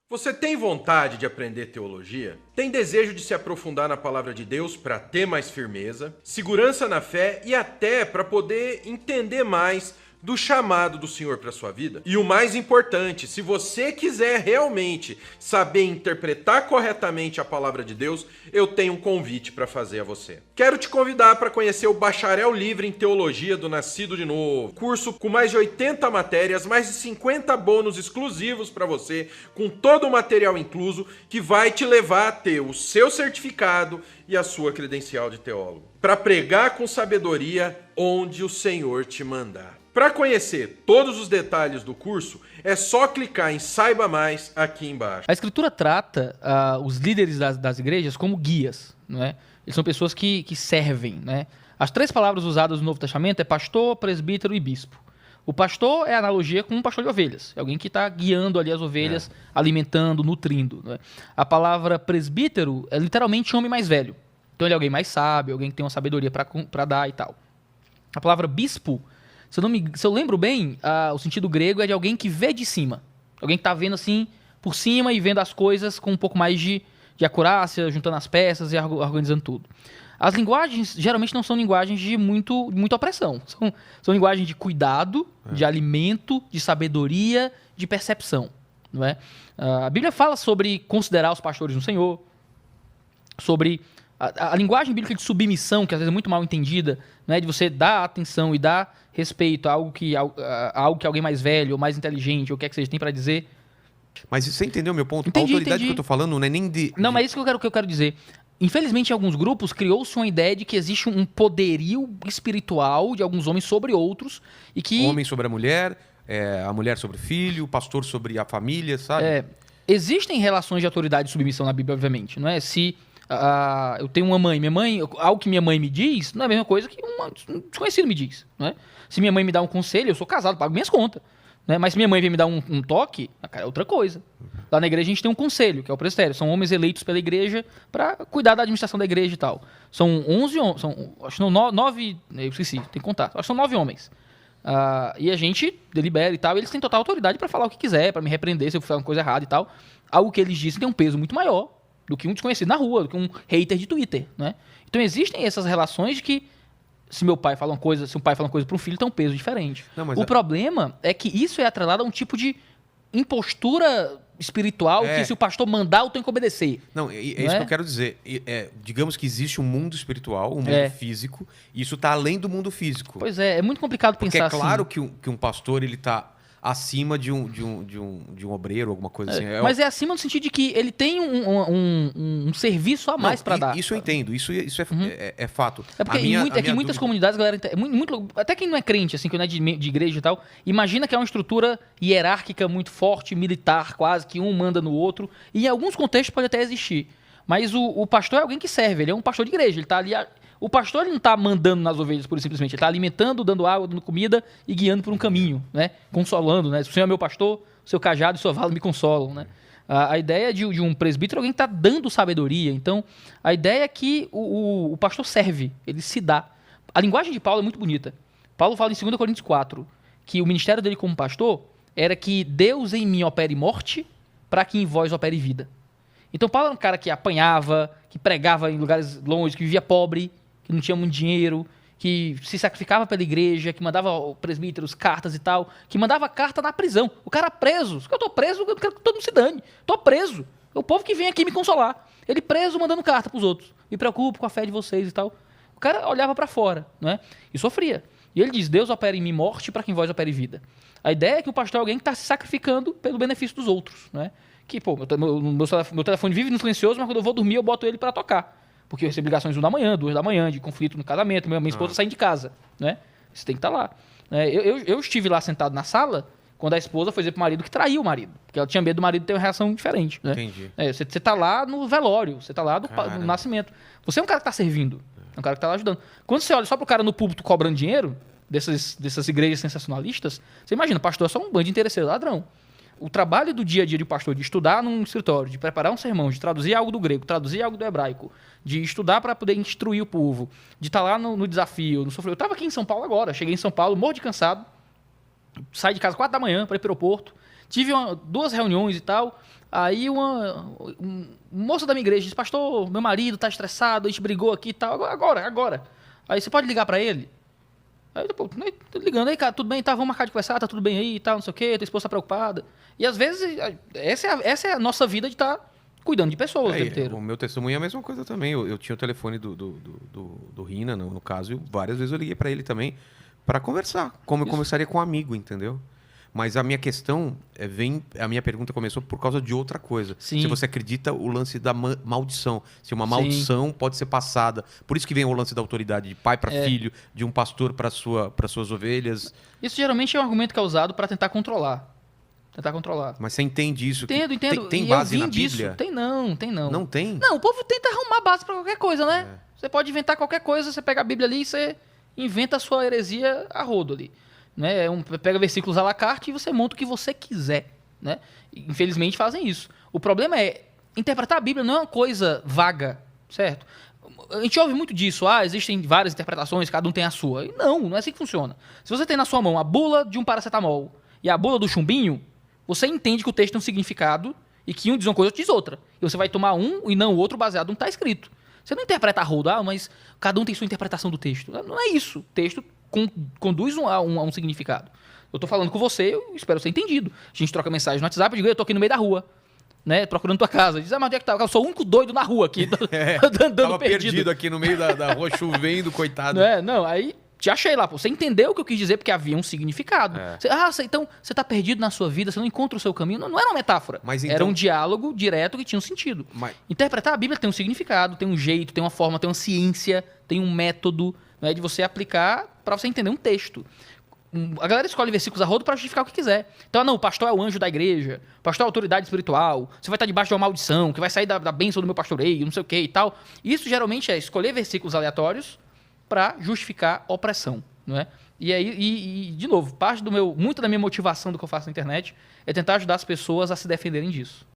Você tem vontade de aprender teologia? Tem desejo de se aprofundar na palavra de Deus para ter mais firmeza, segurança na fé e até para poder entender mais do chamado do Senhor para sua vida? E o mais importante, se você quiser realmente saber interpretar corretamente a palavra de Deus, eu tenho um convite para fazer a você. Quero te convidar para conhecer o Bacharel Livre em Teologia do Nascido de Novo, curso com mais de 80 matérias, mais de 50 bônus exclusivos para você, com todo o material incluso, que vai te levar a ter o seu certificado e a sua credencial de teólogo, para pregar com sabedoria onde o Senhor te mandar. Para conhecer todos os detalhes do curso, é só clicar em Saiba Mais aqui embaixo. A Escritura trata os líderes das igrejas como guias, não é? Eles são pessoas que servem, né? As 3 palavras usadas no Novo Testamento é pastor, presbítero e bispo. O pastor é a analogia com um pastor de ovelhas. É alguém que está guiando ali as ovelhas, alimentando, nutrindo, né? A palavra presbítero é literalmente homem mais velho. Então ele é alguém mais sábio, alguém que tem uma sabedoria para dar e tal. A palavra bispo, se eu lembro bem, o sentido grego é de alguém que vê de cima. Alguém que está vendo assim por cima e vendo as coisas com um pouco mais de acurácia, juntando as peças e organizando tudo. As linguagens geralmente não são linguagens de muita opressão. São linguagens de cuidado, de alimento, de sabedoria, de percepção. Não é? A Bíblia fala sobre considerar os pastores no Senhor, sobre a linguagem bíblica de submissão, que às vezes é muito mal entendida, né, de você dar atenção e dar respeito a algo que alguém mais velho ou mais inteligente, ou o que é que seja, tem para dizer. Mas você entendeu o meu ponto? Entendi, a autoridade entendi. que eu tô falando não é nem de... Não, mas é isso que eu quero dizer. Infelizmente, em alguns grupos, criou-se uma ideia de que existe um poderio espiritual de alguns homens sobre outros e que... O homem sobre a mulher sobre o filho, o pastor sobre a família, sabe? Existem relações de autoridade e submissão na Bíblia, obviamente, não é? Se eu tenho uma mãe, algo que minha mãe me diz não é a mesma coisa que um desconhecido me diz, não é? Se minha mãe me dá um conselho, eu sou casado, pago minhas contas, né? Mas se minha mãe vem me dar um toque, cara, é outra coisa. Lá na igreja a gente tem um conselho, que é o presbitério. São homens eleitos pela igreja para cuidar da administração da igreja e tal. São 11 homens, acho que não, 9, eu esqueci, tem que contar. Acho que são 9 homens. E a gente delibera e tal, e eles têm total autoridade para falar o que quiser, para me repreender se eu fizer uma coisa errada e tal. Algo que eles dizem tem um peso muito maior do que um desconhecido na rua, do que um hater de Twitter, né? Então existem essas relações de que se um pai fala uma coisa para um filho, tem um peso diferente. O problema é que isso é atrelado a um tipo de impostura espiritual que se o pastor mandar, eu tenho que obedecer. Não, é isso que eu quero dizer. Digamos que existe um mundo espiritual, um mundo físico, e isso está além do mundo físico. Pois é muito complicado pensar assim. Porque é claro que um pastor ele está acima de um obreiro, alguma coisa assim. Mas é acima no sentido de que ele tem um serviço a mais para dar. Isso eu entendo, isso é fato. É porque em muitas comunidades, galera, até quem não é crente, assim, que não é de igreja e tal, imagina que é uma estrutura hierárquica muito forte, militar quase, que um manda no outro, e em alguns contextos pode até existir. Mas o pastor é alguém que serve, ele é um pastor de igreja, ele está ali... O pastor ele não está mandando nas ovelhas, pura e simplesmente. Ele está alimentando, dando água, dando comida e guiando por um caminho, né? Consolando, né? Se o Senhor é meu pastor, o seu cajado e sua vara me consolam, né? A ideia de um presbítero é alguém que está dando sabedoria. Então, a ideia é que o pastor serve, ele se dá. A linguagem de Paulo é muito bonita. Paulo fala em 2 Coríntios 4 que o ministério dele como pastor era que Deus em mim opere morte para que em vós opere vida. Então, Paulo era um cara que apanhava, que pregava em lugares longe, que vivia pobre, que não tinha muito dinheiro, que se sacrificava pela igreja, que mandava presbíteros cartas e tal, que mandava carta na prisão. O cara preso. Se eu tô preso, eu quero que todo mundo se dane. Tô preso. É o povo que vem aqui me consolar. Ele preso mandando carta pros outros. Me preocupo com a fé de vocês e tal. O cara olhava para fora, né? E sofria. E ele diz, Deus opera em mim morte para que em vós opere vida. A ideia é que o pastor é alguém que está se sacrificando pelo benefício dos outros, né? Que, meu telefone vive no silencioso, mas quando eu vou dormir eu boto ele para tocar. Porque eu recebo ligações 1 da manhã, 2 da manhã, de conflito no casamento, minha esposa saindo de casa, né? Você tem que estar lá. Eu estive lá sentado na sala quando a esposa foi dizer pro marido que traiu o marido. Porque ela tinha medo do marido ter uma reação diferente, né? Entendi. Você tá lá no velório, você tá lá no nascimento. Você é um cara que tá servindo, é um cara que tá lá ajudando. Quando você olha só pro cara no púlpito cobrando dinheiro, dessas igrejas sensacionalistas, você imagina, pastor é só um bando de interesseiro ladrão. O trabalho do dia a dia de pastor, de estudar num escritório, de preparar um sermão, de traduzir algo do grego, traduzir algo do hebraico, de estudar para poder instruir o povo, de estar lá no desafio, no sofrimento. Eu estava aqui em São Paulo agora, cheguei em São Paulo, morro de cansado, saí de casa 4 da manhã para ir para o aeroporto, tive 2 reuniões e tal, Aí uma moça da minha igreja disse, pastor, meu marido tá estressado, a gente brigou aqui e tal, agora. Aí você pode ligar pra ele? Aí, pô, tô ligando aí, cara, tudo bem, tá, vamos marcar de conversar, tá tudo bem aí e tal, não sei o quê, tua esposa tá preocupada. E às vezes, essa é a nossa vida de estar cuidando de pessoas o tempo inteiro. O meu testemunho é a mesma coisa também. Eu tinha o telefone do Rina, no caso, e várias vezes eu liguei pra ele também pra conversar, como eu conversaria com um amigo, entendeu? Mas a minha questão a minha pergunta começou por causa de outra coisa. Sim. Se você acredita o lance da maldição, se uma maldição pode ser passada. Por isso que vem o lance da autoridade de pai para filho, de um pastor para suas ovelhas. Isso geralmente é um argumento que é usado para tentar controlar. Mas você entende isso? Entendo. Tem base na Bíblia? Disso. Tem não. Não tem? Não, o povo tenta arrumar base para qualquer coisa, né? Você pode inventar qualquer coisa, você pega a Bíblia ali e você inventa a sua heresia a rodo ali. Né? Pega versículos à la carte e você monta o que você quiser. Né? Infelizmente fazem isso. O problema é, interpretar a Bíblia não é uma coisa vaga, certo? A gente ouve muito disso, existem várias interpretações, cada um tem a sua. E não é assim que funciona. Se você tem na sua mão a bula de um paracetamol e a bula do chumbinho, você entende que o texto tem um significado e que um diz uma coisa, outro diz outra. E você vai tomar um e não o outro baseado no que está escrito. Você não interpreta a rodo, mas cada um tem sua interpretação do texto. Não é isso. O texto conduz a um significado. Eu tô falando com você, eu espero ser entendido. A gente troca mensagem no WhatsApp, eu digo, eu tô aqui no meio da rua, né, procurando tua casa. Diz, mas onde é que tá? Eu sou o único doido na rua aqui, andando perdido aqui no meio da rua, chovendo, coitado. Não, aí te achei lá, pô. Você entendeu o que eu quis dizer, porque havia um significado. Então, você tá perdido na sua vida, você não encontra o seu caminho. Não era uma metáfora. Era um diálogo direto que tinha um sentido. Interpretar a Bíblia tem um significado, tem um jeito, tem uma forma, tem uma ciência, tem um método, né, de você aplicar para você entender um texto. A galera escolhe versículos a rodo para justificar o que quiser. Então, não, o pastor é o anjo da igreja, o pastor é a autoridade espiritual, você vai estar debaixo de uma maldição, que vai sair da bênção do meu pastoreio, não sei o que e tal. Isso geralmente é escolher versículos aleatórios para justificar opressão, não é? E aí, de novo, muito da minha motivação do que eu faço na internet é tentar ajudar as pessoas a se defenderem disso.